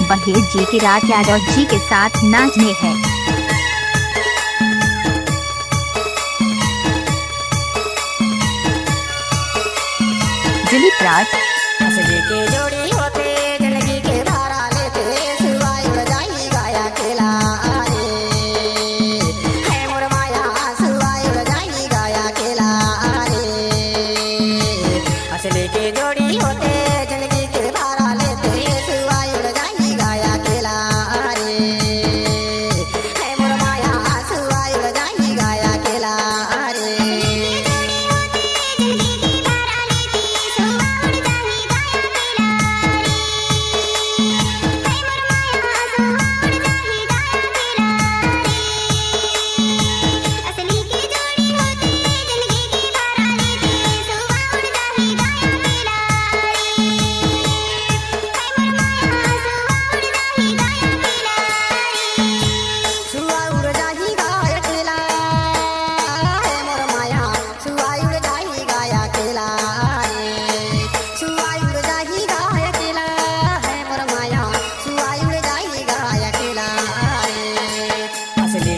बहेर जी की रात यादव जी के साथ नाचने है। दिलीप राज हंसने के जोड़ी होते जिंदगी के धारा लेते सुवाई उड़ जाई गाया खेला रे है मोर माया सुवाई उड़ जाई गाया खेला रे हंसने के जोड़ी होते जिंदगी के धारा लेते सुवाई उड़ जाई गाया खेला रे है मोर माया सुवाई उड़ जाई गाया खेला रे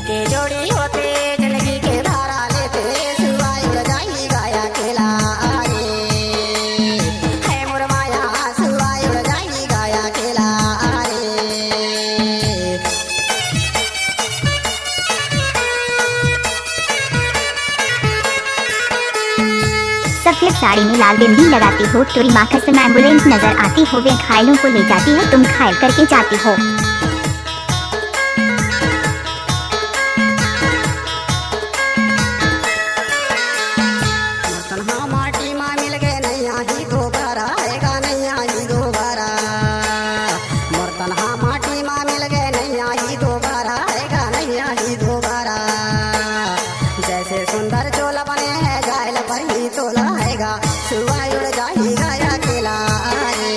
के जोड़ी होते जिंदगी के धारा लेते सुवाई उड़ जाई गाया खेला रे है मोर माया सुवाई उड़ जाई गाया खेला रे सफेद साड़ी में लाल बिंदी लगाती हो, टोरी माखस में एम्बुलेंस नजर आती हो, वे घायलों को ले जाती है, तुम घायल करके जाती हो। माटी माँ मिल गए नैया ही दोबारा आएगा नैया ही दोबारा बर्तन हाँ माटी माँ मिल गए नैया ही दोबारा आएगा नैया ही दोबारा जैसे सुंदर चोला बने हैं घायल पर ही तोला आएगा सुवाई उड़ जाई गाया खेला रे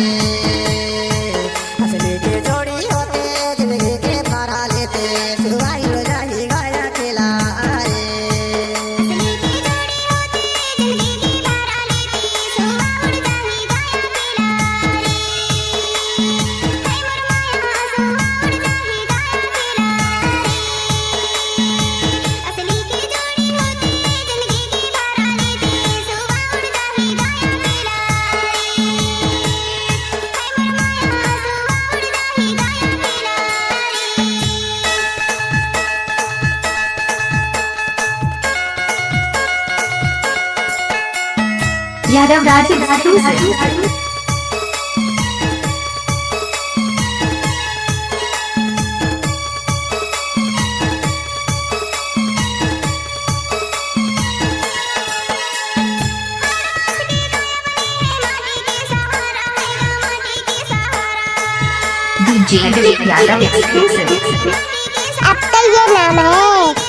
हंसने के जोड़ी होते जिंदगी के धारा लेते सुवाई उड़ जाई गाया खेला रे यादव राज धातु DJ यादव अब तो ये नाम है।